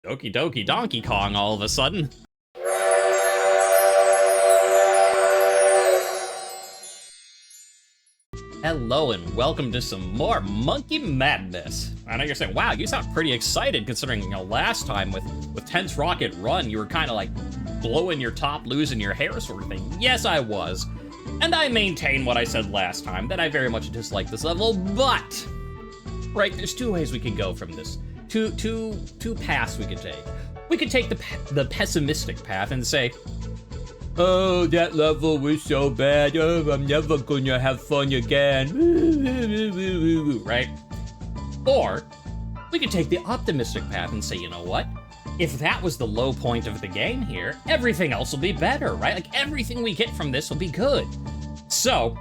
Okie dokie Donkey Kong all of a sudden. Hello and welcome to some more Monkey Madness. I know you're saying, wow, you sound pretty excited considering, last time with Tense Rocket Run, you were kind of like blowing your top, losing your hair sort of thing. Yes, I was. And I maintain what I said last time, that I very much dislike this level, but, right, there's two ways we can go from this. Two paths we could take. We could take the pessimistic path and say, oh, that level was so bad. Oh, I'm never gonna have fun again. Right? Or we could take the optimistic path and say, you know what? If that was the low point of the game here, everything else will be better, right? Like everything we get from this will be good. So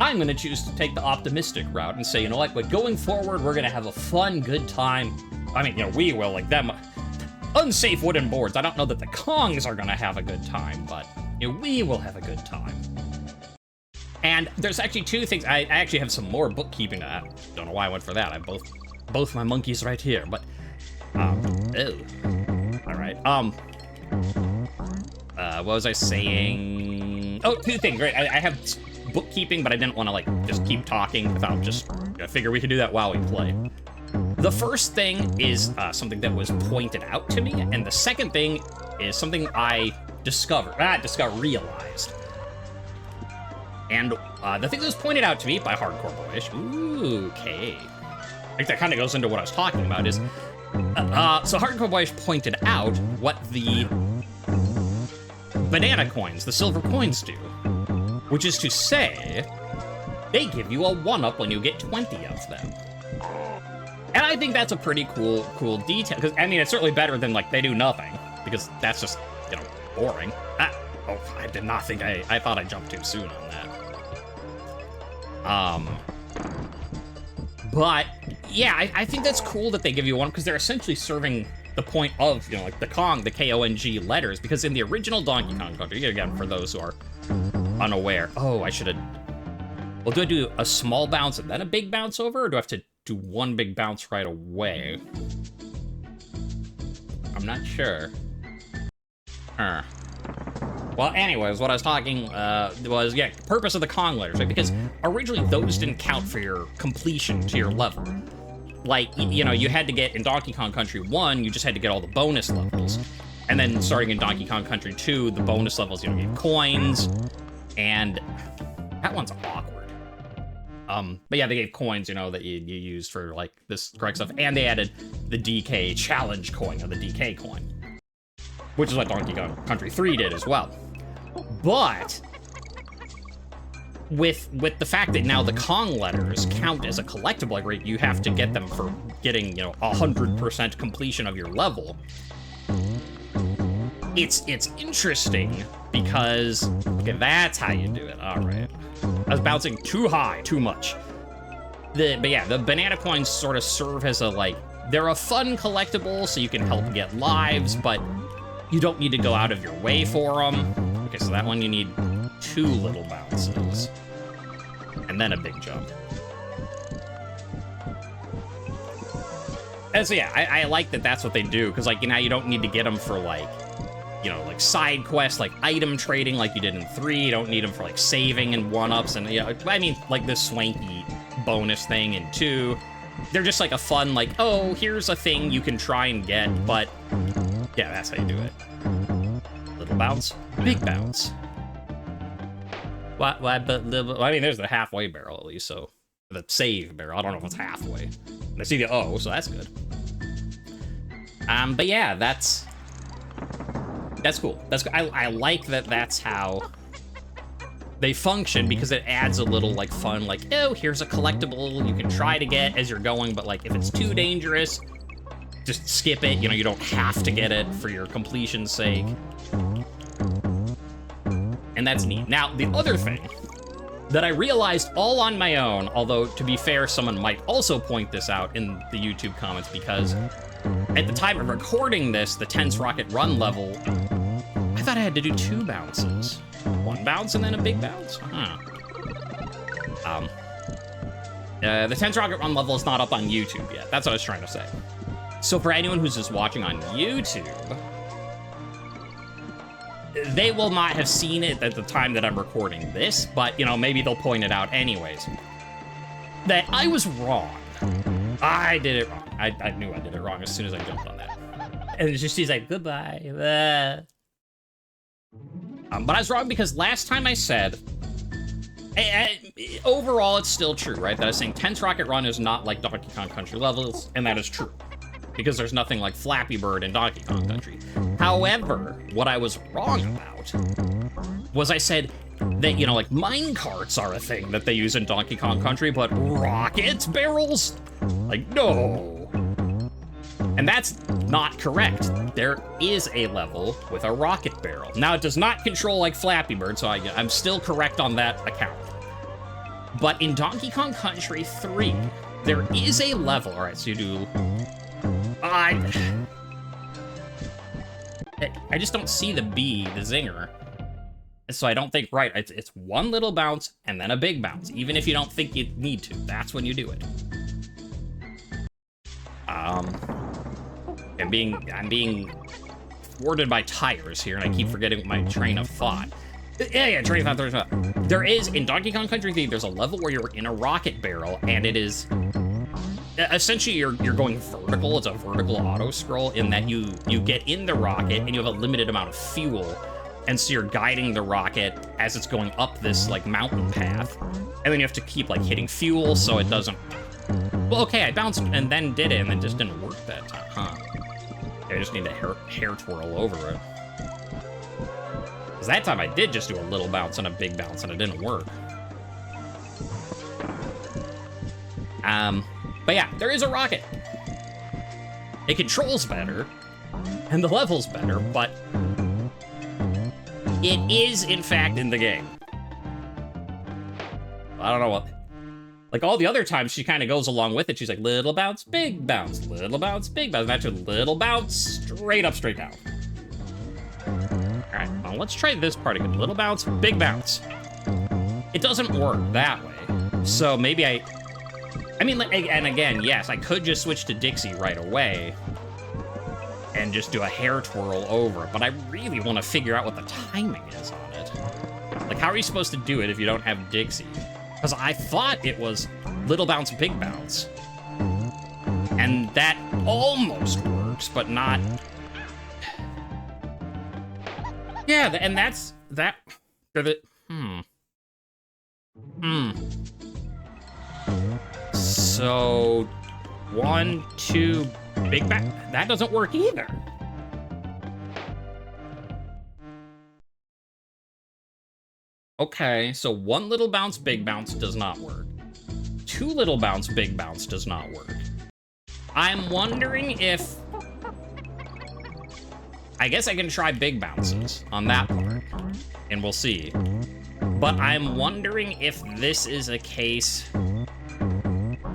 I'm gonna choose to take the optimistic route and say, you know what? But going forward, we're gonna have a fun, good time. I mean, we will, like them. Unsafe wooden boards. I don't know that the Kongs are gonna have a good time, but we will have a good time. And there's actually two things. I actually have some more bookkeeping. I don't know why I went for that. I have both my monkeys right here, but all right. What was I saying? Oh, two things. Right. I have bookkeeping, but I didn't want to like just keep talking without just. I figure we could do that while we play. The first thing is something that was pointed out to me, and the second thing is something I realized. And the thing that was pointed out to me by Hardcore Boyish, ooh, okay. I think that kind of goes into what I was talking about is, so Hardcore Boyish pointed out what the banana coins, the silver coins do, which is to say, they give you a 1-up when you get 20 of them. And I think that's a pretty cool detail, because, I mean, it's certainly better than, like, they do nothing, because that's just, boring. Oh, I did not think I thought I jumped too soon on that. But, yeah, I think that's cool that they give you one, because they're essentially serving the point of, like, the Kong, the K-O-N-G letters, because in the original Donkey Kong Country, again, for those who are unaware, oh, I should have, well, do I do a small bounce and then a big bounce over, or do I have to do one big bounce right away? I'm not sure. Well, anyways, what I was talking was, yeah, purpose of the Kong letters, right? Because originally those didn't count for your completion to your level. Like, you had to get, in Donkey Kong Country 1, you just had to get all the bonus levels. And then starting in Donkey Kong Country 2, the bonus levels, you get coins, and that one's awkward. But yeah, they gave coins, that you used for, like, this correct stuff, and they added the DK challenge coin, or the DK coin, which is what Donkey Kong Country 3 did as well. But with the fact that now the Kong letters count as a collectible, like, right, you have to get them for getting, 100% completion of your level. It's interesting because, okay, that's how you do it. All right. I was bouncing too high, too much. But yeah, the banana coins sort of serve as they're a fun collectible, so you can help get lives, but you don't need to go out of your way for them. Okay, so that one you need 2 little bounces. And then a big jump. And so yeah, I like that that's what they do, because you don't need to get them for like side quests, like item trading like you did in 3. You don't need them for like saving and 1-ups and, I mean, like this swanky bonus thing in 2. They're just like a fun, like, oh, here's a thing you can try and get, but yeah, that's how you do it. Little bounce, big bounce. What, I mean, there's the halfway barrel at least, so the save barrel. I don't know if it's halfway. I see the O, so that's good. But yeah, that's cool. I like that that's how they function, because it adds a little like fun, like, oh, here's a collectible you can try to get as you're going, but like if it's too dangerous, just skip it. You don't have to get it for your completion's sake. And that's neat. Now, the other thing that I realized all on my own, although to be fair, someone might also point this out in the YouTube comments, because at the time of recording this, the Tense Rocket Run level, I thought I had to do 2 bounces. 1 bounce and then a big bounce? Huh. The Tense Rocket Run level is not up on YouTube yet. That's what I was trying to say. So for anyone who's just watching on YouTube, they will not have seen it at the time that I'm recording this, but, you know, maybe they'll point it out anyways. That I was wrong. I did it wrong. I knew I did it wrong as soon as I jumped on that. And it's just, she's like, goodbye. But I was wrong because last time I said, overall it's still true, right? That I was saying Tense Rocket Run is not like Donkey Kong Country levels, and that is true. Because there's nothing like Flappy Bird in Donkey Kong Country. However, what I was wrong about was I said that, you know, like mine carts are a thing that they use in Donkey Kong Country, but rocket barrels? Like, no. And that's not correct. There is a level with a rocket barrel. Now, it does not control like Flappy Bird, so I'm still correct on that account. But in Donkey Kong Country 3, there is a level. All right, so you do... I just don't see the B, the zinger. So I don't think, right, it's one little bounce and then a big bounce. Even if you don't think you need to, that's when you do it. I'm being thwarted by tires here, and I keep forgetting my train of thought. Yeah, train of thought. There is, in Donkey Kong Country 3, there's a level where you're in a rocket barrel, and it is... Essentially, you're going vertical. It's a vertical auto-scroll in that you get in the rocket, and you have a limited amount of fuel, and so you're guiding the rocket as it's going up this, like, mountain path. And then you have to keep, like, hitting fuel so it doesn't... Well, okay, I bounced and then did it, and it just didn't work that time, huh? I just need to hair twirl over it. Because that time I did just do a little bounce and a big bounce, and it didn't work. But yeah, there is a rocket. It controls better, and the level's better, but it is, in fact, in the game. I don't know what... Like, all the other times, she kind of goes along with it. She's like, little bounce, big bounce, little bounce, big bounce. That's a little bounce, straight up, straight down. All right, well, let's try this part again. Little bounce, big bounce. It doesn't work that way. So maybe I mean, and again, yes, I could just switch to Dixie right away and just do a hair twirl over it, but I really want to figure out what the timing is on it. Like, how are you supposed to do it if you don't have Dixie? Because I thought it was little bounce, big bounce. And that almost works, but not... Yeah, and that's... that... So... 1, 2, big bounce... That doesn't work either. Okay, so 1 little bounce, big bounce does not work. 2 little bounce, big bounce does not work. I'm wondering if... I guess I can try big bounces on that part, and we'll see. But I'm wondering if this is a case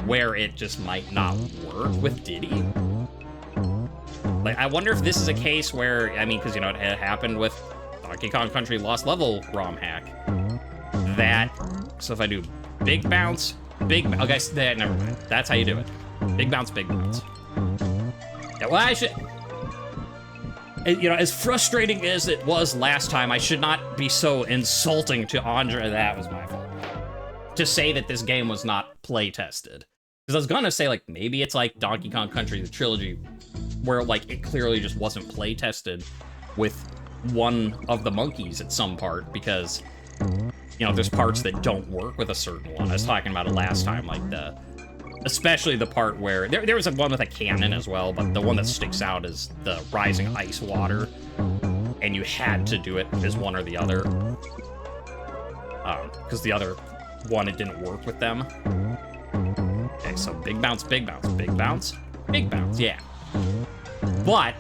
where it just might not work with Diddy. Like, I wonder if this is a case where, I mean, because, you know, it happened with Donkey Kong Country Lost Level ROM hack. That, so if I do big bounce, okay, never mind. That's how you do it. Big bounce, big bounce. Yeah, well, I should, you know, as frustrating as it was last time, I should not be so insulting to André. That was my fault. To say that this game was not play tested. Because I was gonna say, like, maybe it's like Donkey Kong Country, the trilogy, where, like, it clearly just wasn't play tested with one of the monkeys at some part, because, you know, there's parts that don't work with a certain one. I was talking about it last time, like especially the part where, there was one with a cannon as well, but the one that sticks out is the rising ice water, and you had to do it as one or the other, because the other one, it didn't work with them. Okay, so big bounce, big bounce, big bounce, big bounce, yeah. But,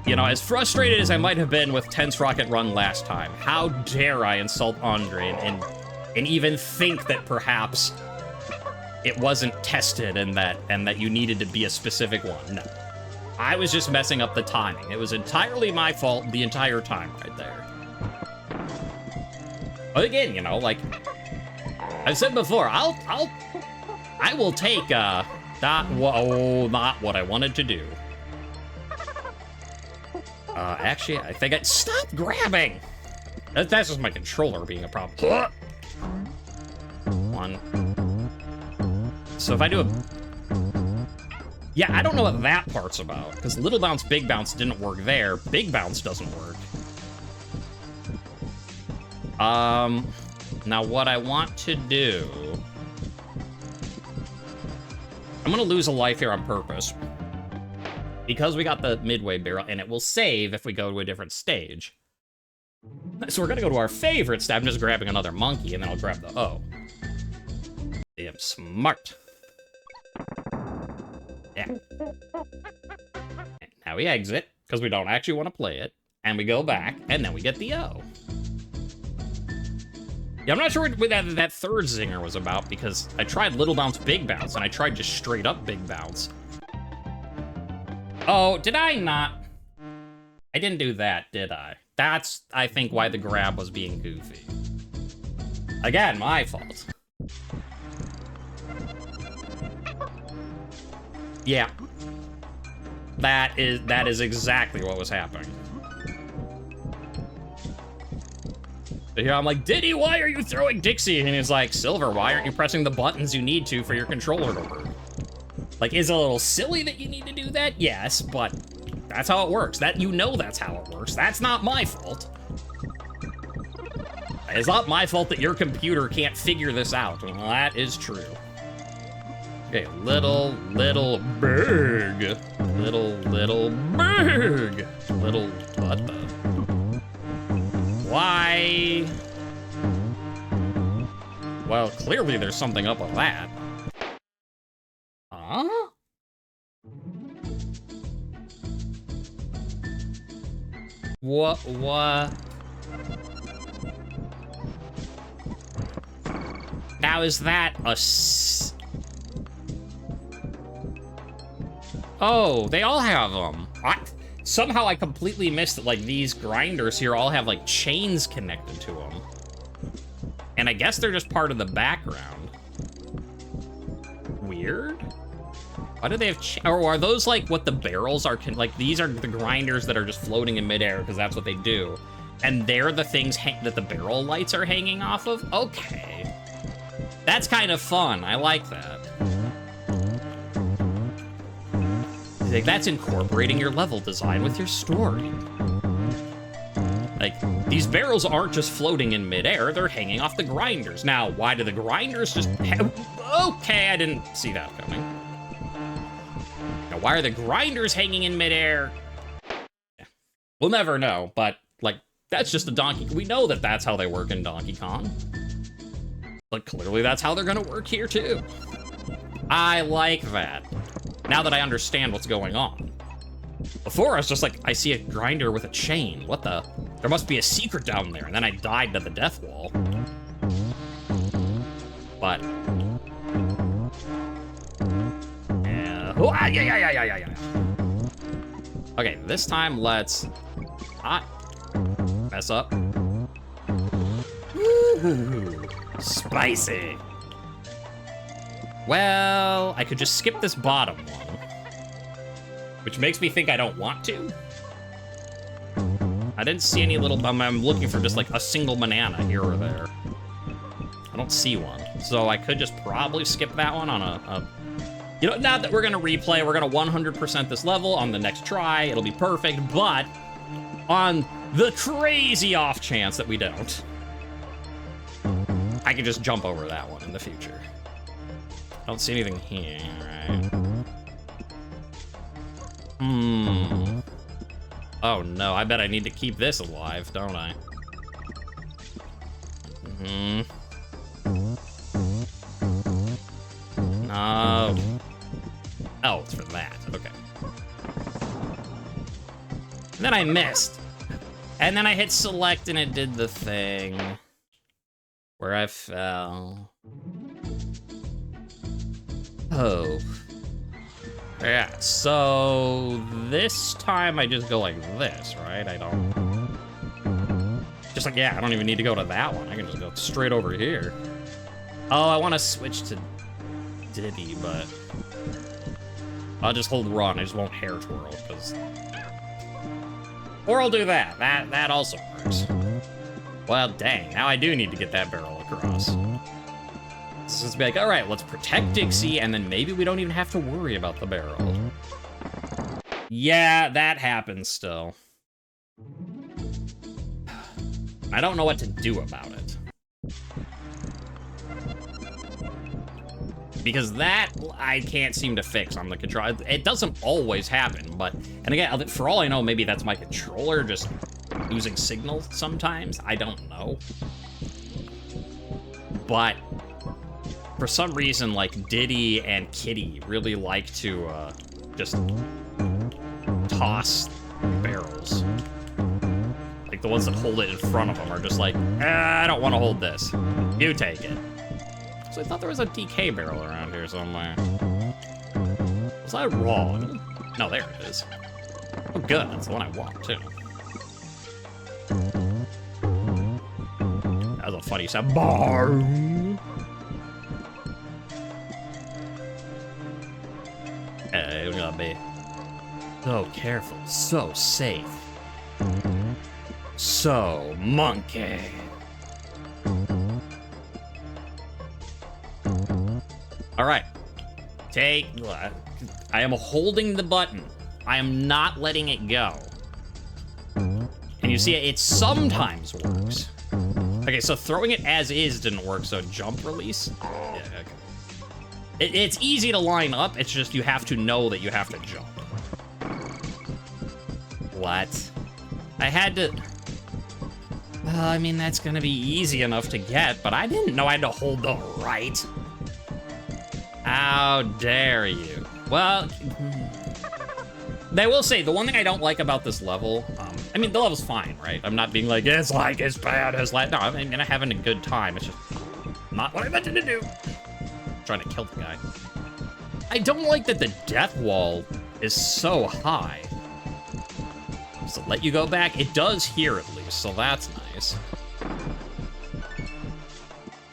you know, as frustrated as I might have been with Tense Rocket Run last time, how dare I insult André and even think that perhaps it wasn't tested and that you needed to be a specific one. No. I was just messing up the timing. It was entirely my fault the entire time right there. But again, you know, like I've said before, I will take not what I wanted to do. Actually, I think stop grabbing! That's just my controller being a problem. One. So if I do a... Yeah, I don't know what that part's about, because little bounce, big bounce didn't work there. Big bounce doesn't work. Now what I want to do... I'm gonna lose a life here on purpose. Because we got the midway barrel, and it will save if we go to a different stage. So we're gonna go to our favorite step. I'm just grabbing another monkey, and then I'll grab the O. Damn smart. Yeah. Now we exit, because we don't actually want to play it. And we go back, and then we get the O. Yeah, I'm not sure what that third zinger was about, because I tried little bounce, big bounce, and I tried just straight up big bounce. Oh, did I not? I didn't do that, did I? That's, I think, why the grab was being goofy. Again, my fault. Yeah. That is exactly what was happening. So here I'm like, Diddy, why are you throwing Dixie? And he's like, Silver, why aren't you pressing the buttons you need to for your controller to work? Like, is it a little silly that you need to do that? Yes, but that's how it works. You know that's how it works. That's not my fault. It's not my fault that your computer can't figure this out. Well, that is true. Okay, little, big. Little, big. Little, what the? Why? Well, clearly there's something up with that. Huh? What? Now, is that a Oh, they all have them. Somehow I completely missed that, like, these grinders here all have, like, chains connected to them. And I guess they're just part of the background. Weird? Why do they have or are those, like, what the barrels are? Like, these are the grinders that are just floating in midair, because that's what they do. And they're the things that the barrel lights are hanging off of? Okay. That's kind of fun. I like that. Like, that's incorporating your level design with your story. Like, these barrels aren't just floating in midair, they're hanging off the grinders. Now, why do the grinders just okay, I didn't see that coming. Now, why are the grinders hanging in midair? Yeah. We'll never know, but, like, that's just a Donkey... We know that that's how they work in Donkey Kong. But clearly that's how they're gonna work here, too. I like that. Now that I understand what's going on. Before, I was just like, I see a grinder with a chain. What the? There must be a secret down there. And then I died to the death wall. But... yeah. Oh, yeah. Okay, this time let's... not mess up. Ooh, spicy. Well, I could just skip this bottom one. Which makes me think I don't want to. I didn't see any little... I'm looking for just like a single banana here or there. I don't see one. So I could just probably skip that one on a... You know, not that we're gonna replay, we're gonna 100% this level on the next try. It'll be perfect, but on the crazy off chance that we don't, I can just jump over that one in the future. I don't see anything here, right? Oh no, I bet I need to keep this alive, don't I? No. Oh, it's for that, okay. And then I missed. And then I hit select and it did the thing where I fell. Oh. Yeah, so this time I just go like this, right? I don't... Just like, yeah, I don't even need to go to that one. I can just go straight over here. Oh, I want to switch to Diddy, but... I'll just hold run. I just won't hair twirl, because... Or I'll do that. That also works. Well, dang. Now I do need to get that barrel across. So it's be like, all right, let's protect Dixie, and then maybe we don't even have to worry about the barrel. Yeah, that happens still. I don't know what to do about it. Because that, I can't seem to fix on the controller. It doesn't always happen, but... And again, for all I know, maybe that's my controller just losing signal sometimes. I don't know. But... For some reason, like, Diddy and Kitty really like to, just toss barrels. Like, the ones that hold it in front of them are just like, I don't want to hold this. You take it. So I thought there was a DK barrel around here somewhere. Was I wrong? No, there it is. Oh, good. That's the one I want, too. That was a funny sound. Barn. Hey, we gotta be so careful, so safe, so monkey. All right, I am holding the button. I am not letting it go. And you see, it sometimes works. Okay, so throwing it as is didn't work, so jump release. Yeah, okay. It's easy to line up, it's just you have to know that you have to jump. What? I had to... Well, I mean, that's gonna be easy enough to get, but I didn't know I had to hold the right. How dare you? Well, I will say, the one thing I don't like about this level, I mean, the level's fine, right? I'm not being like, it's like as bad as like, no, I mean, I'm having a good time. It's just not what I meant to do. Trying to kill the guy. I don't like that the death wall is so high. Does it let you go back? It does here at least, so that's nice.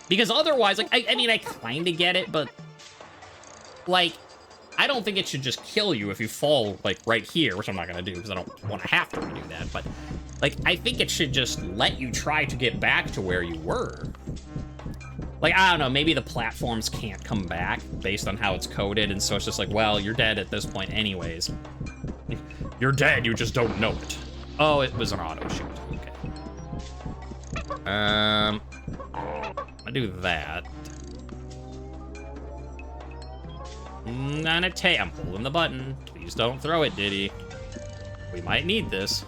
Because otherwise, like, I mean, I kind of get it, but like, I don't think it should just kill you if you fall like right here, which I'm not gonna do because I don't want to have to do that. But like, I think it should just let you try to get back to where you were. Like, I don't know, maybe the platforms can't come back based on how it's coded, and so it's just like, well, you're dead at this point anyways. You're dead, you just don't know it. Oh, it was an auto shoot, okay. I do that. I'm holding the button. Please don't throw it, Diddy. We might need this.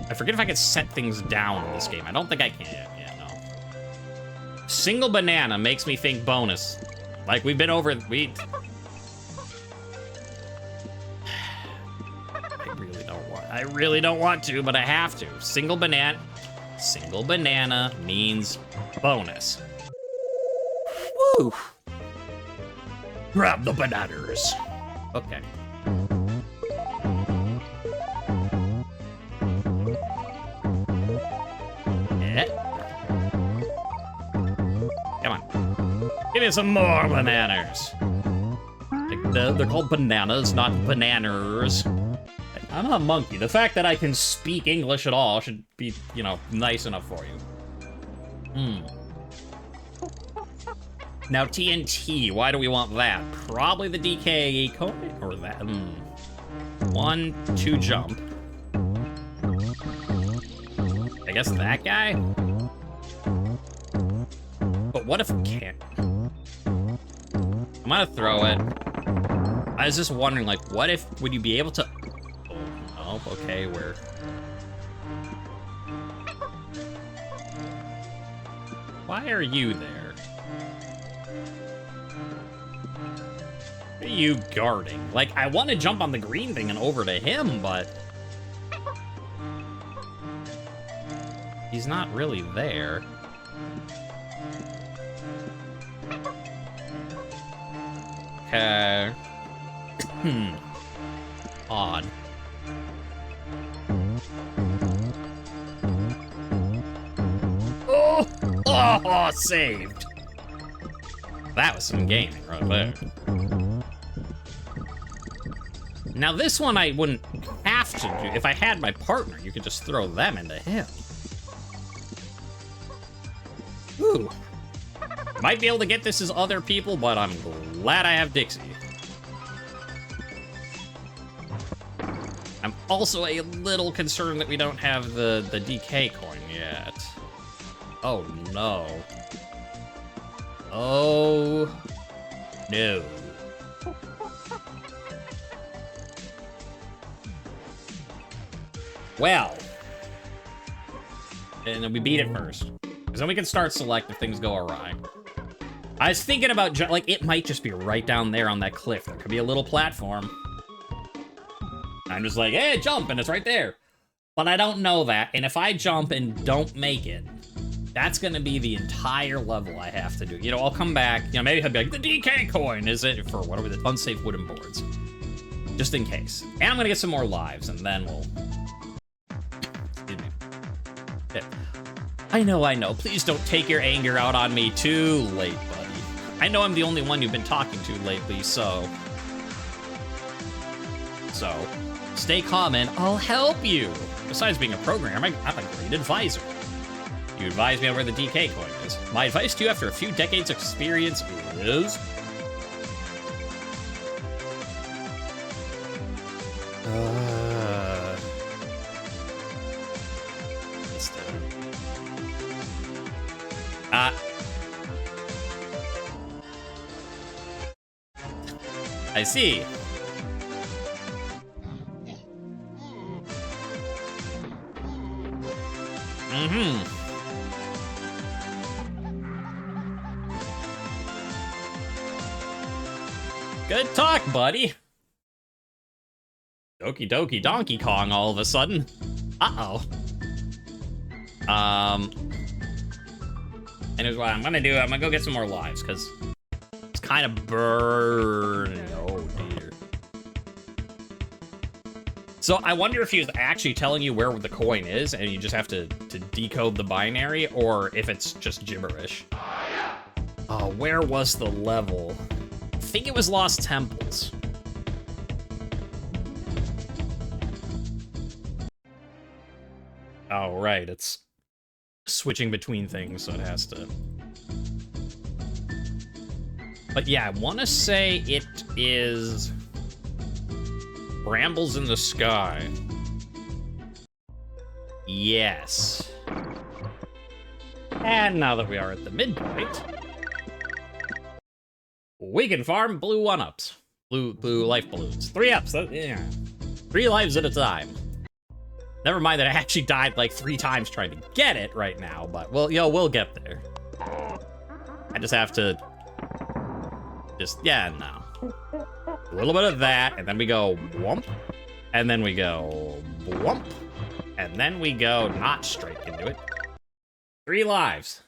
I forget if I can set things down in this game. I don't think I can. Yeah, no. Single banana makes me think bonus. Like, we've been over... I really don't want to, but I have to. Single banana means bonus. Woo! Grab the bananas. Okay. Yeah. Come on. Give me some more bananas. They're called bananas, not bananas. I'm a monkey. The fact that I can speak English at all should be, you know, nice enough for you. Now, TNT, why do we want that? Probably the DK code, or that. 1, 2 jump. I guess that guy? But what if we can't? I'm gonna throw it. I was just wondering, like, what if, would you be able to... Oh, okay, where... Why are you there? What are you guarding? Like, I want to jump on the green thing and over to him, but... He's not really there. Okay. Odd. Oh, saved. That was some gaming right there. Now this one I wouldn't have to do. If I had my partner, you could just throw them into him. Ooh. Might be able to get this as other people, but I'm glad I have Dixie. I'm also a little concerned that we don't have the DK coin yet. Oh, no. Oh, no. Well. And then we beat it first. Because then we can start select if things go awry. I was thinking about, like, it might just be right down there on that cliff. There could be a little platform. I'm just like, hey, jump, and it's right there. But I don't know that, and if I jump and don't make it, that's gonna be the entire level I have to do. You know, I'll come back, you know, maybe I'll be like, the DK coin, is it for whatever, the unsafe wooden boards. Just in case. And I'm gonna get some more lives, and then we'll... Excuse me. Yeah. I know. Please don't take your anger out on me too late, buddy. I know I'm the only one you've been talking to lately, so... Stay calm and I'll help you. Besides being a programmer, I'm a great advisor. You advise me on where the DK coin is. My advice to you after a few decades of experience is... I see. Good talk, buddy. Okie dokie Donkey Kong all of a sudden. Uh-oh. And here's what I'm gonna do. I'm gonna go get some more lives, because it's kind of burning. Oh, dear. So I wonder if he was actually telling you where the coin is, and you just have to decode the binary, or if it's just gibberish. Oh, where was the level? I think it was Lost Temples. Oh, right, it's switching between things, so it has to... But yeah, I want to say it is... Brambles in the Sky. Yes. And now that we are at the midpoint, we can farm blue 1-ups. Blue life balloons. 3-ups, yeah. 3 lives at a time. Never mind that I actually died like 3 times trying to get it right now, but we'll get there. I just have to... yeah, no. A little bit of that, and then we go whoomp, and then we go whoomp, and then we go not straight into it. 3 lives.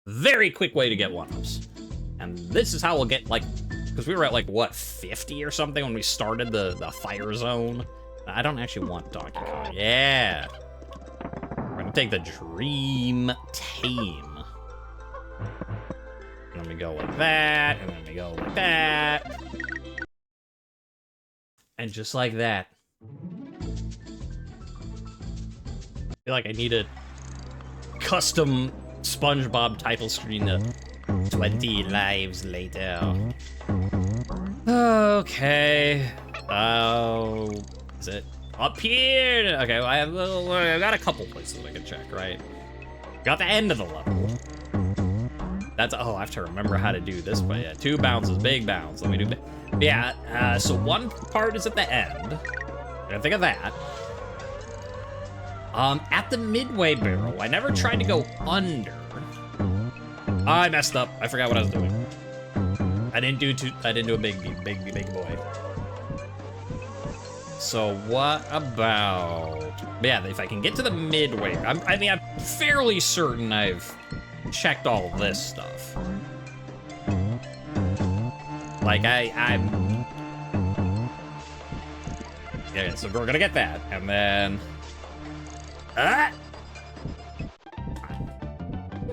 Very quick way to get 1-ups. And this is how we'll get, like, because we were at, like, what, 50 or something when we started the fire zone? I don't actually want Donkey Kong. Yeah. We're gonna take the Dream Tame. And then we go like that, and then we go like that. And just like that. I feel like I need a custom SpongeBob title screen to 20 lives later. Okay. Oh, is it up here? Okay, well, I've got a couple places I can check, right? Got the end of the level. That's, oh, I have to remember how to do this, but yeah, 2 bounces, big bounce. Let me do big. Yeah, so one part is at the end. Gotta think of that. At the midway barrel, I never tried to go under. I messed up. I forgot what I was doing. I didn't do a big boy. So what about... Yeah, if I can get to the midway, I'm fairly certain I've checked all this stuff. Like, I'm... Yeah, so we're gonna get that, and then...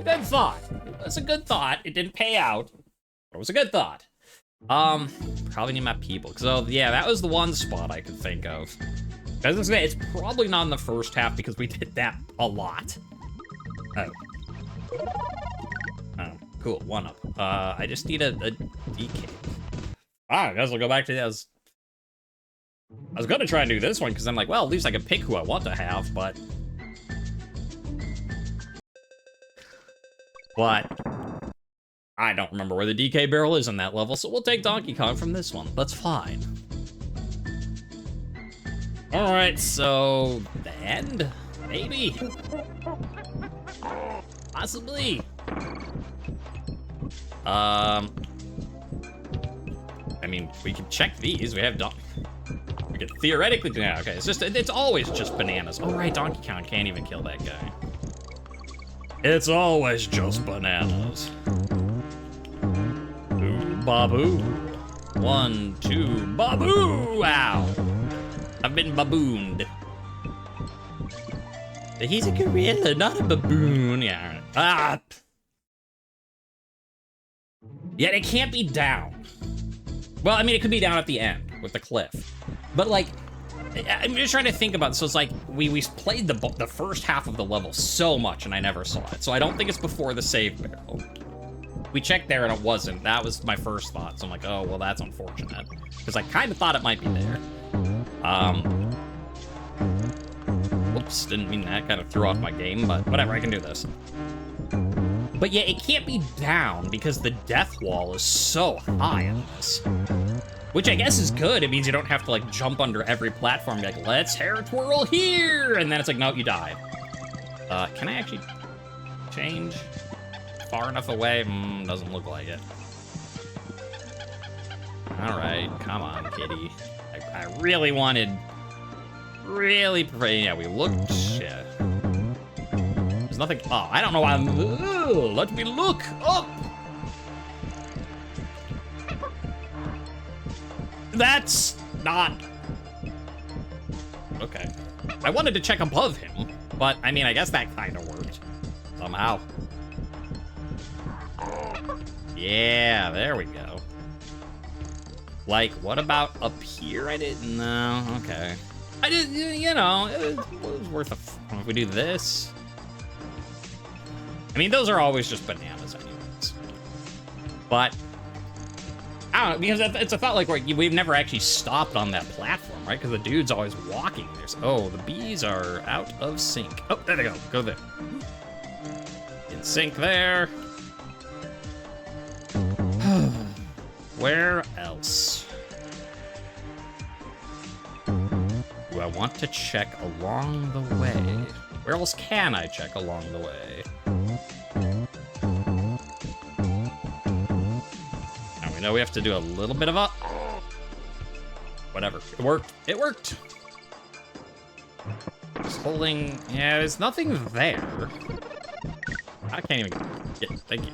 Good thought. That's a good thought. It didn't pay out, but it was a good thought. Probably need my people. So, yeah, that was the one spot I could think of. I was gonna say, it's probably not in the first half because we did that a lot. Oh. Oh, cool, 1-up. I just need a DK. I guess I'll go back to this. I was gonna try and do this one because I'm like, well, at least I can pick who I want to have, but I don't remember where the DK barrel is on that level, so we'll take Donkey Kong from this one. That's fine. All right, so the end, maybe, possibly. I mean, we can check these. We have we could theoretically do that. Okay, it's always just bananas. Oh right, Donkey Kong can't even kill that guy. It's always just bananas. Ooh, Babu. 1, 2, Babu! Wow. I've been babooned. He's a gorilla, not a baboon. Yeah. Ah! Yet it can't be down. Well, I mean, it could be down at the end with the cliff. But, like, I'm just trying to think about it. So it's like, we played the first half of the level so much and I never saw it. So I don't think it's before the save barrel. We checked there and it wasn't. That was my first thought. So I'm like, oh, well, that's unfortunate. Because I kind of thought it might be there. Whoops, didn't mean that. Kind of threw off my game, but whatever, I can do this. But yeah, it can't be down because the death wall is so high on this. Which I guess is good. It means you don't have to like jump under every platform and be like, let's hair twirl here! And then it's like, no, you died. Can I actually change far enough away? Doesn't look like it. All right, come on, kitty. I really wanted, yeah, we looked, shit. There's nothing, oh, I don't know why let me look up. That's not, okay. I wanted to check above him, but I mean, I guess that kind of worked somehow. Yeah, there we go. Like, what about up here? I didn't know. Okay. I didn't, you know, it was worth if we do this. I mean, those are always just bananas anyways. But, I don't know, because it's a thought like we've never actually stopped on that platform, right? Because the dude's always walking. Oh, the bees are out of sync. Oh, there they go. Go there. In sync there. Where else? Do I want to check along the way? Where else can I check along the way? Now we know we have to do a little bit of a... Whatever. It worked. It worked. Just holding... Yeah, there's nothing there. I can't even get... Thank you.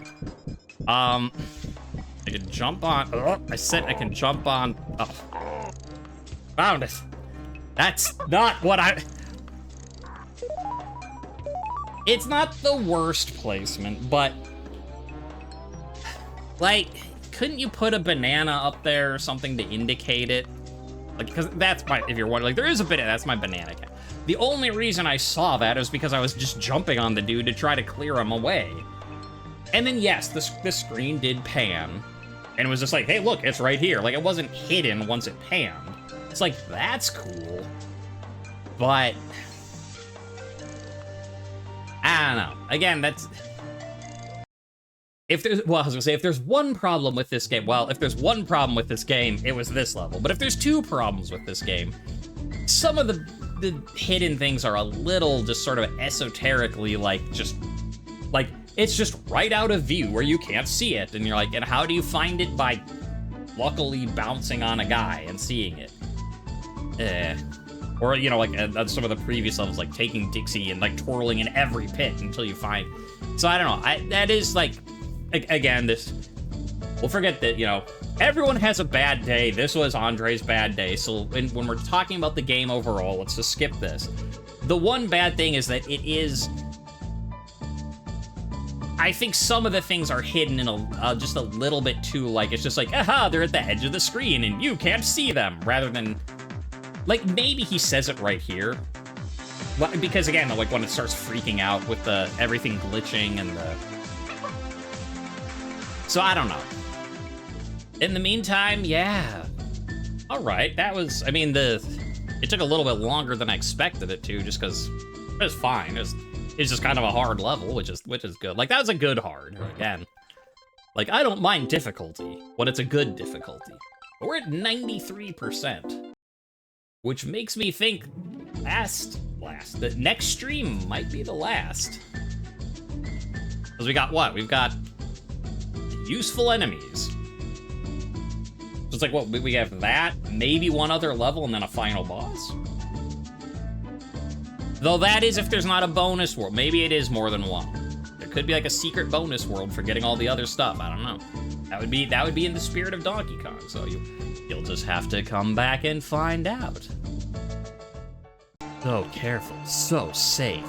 I can jump on... Oh, I said I can jump on... Oh. Found it. That's not what I... It's not the worst placement, but... Like, couldn't you put a banana up there or something to indicate it? Like, because that's my... If you're wondering, like, there is a banana. That's my banana cat. The only reason I saw that is because I was just jumping on the dude to try to clear him away. And then, yes, this screen did pan. And it was just like, hey, look, it's right here. Like, it wasn't hidden once it panned. It's like, that's cool. But... I don't know. Again, that's... If there's... Well, I was gonna say, if there's one problem with this game... Well, if there's one problem with this game, it was this level. But if there's two problems with this game, some of the hidden things are a little just sort of esoterically, like, just... Like... It's just right out of view where you can't see it. And you're like, and how do you find it? By luckily bouncing on a guy and seeing it. Or, you know, like on some of the previous levels, like taking Dixie and like twirling in every pit until you find. So I don't know. That is like, again, this, we'll forget that, you know, everyone has a bad day. This was Andre's bad day. So when we're talking about the game overall, let's just skip this. The one bad thing is that it is... I think some of the things are hidden in just a little bit too, like, it's just like, aha, they're at the edge of the screen and you can't see them, rather than Like, maybe he says it right here. Well, because, again, like, when it starts freaking out with the everything glitching and the... So, I don't know. In the meantime, yeah. All right, that was... I mean, it took a little bit longer than I expected it to, just because it was fine. It's just kind of a hard level, which is good. Like, that was a good hard, again. Like, I don't mind difficulty when it's a good difficulty. But we're at 93%. Which makes me think the next stream might be the last. Because we got what? We've got useful enemies. So it's like, what, we have that, maybe one other level, and then a final boss? Though that is if there's not a bonus world. Maybe it is more than one. There could be like a secret bonus world for getting all the other stuff. I don't know. That would be in the spirit of Donkey Kong, so you'll just have to come back and find out. So careful, so safe.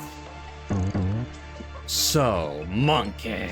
So monkey.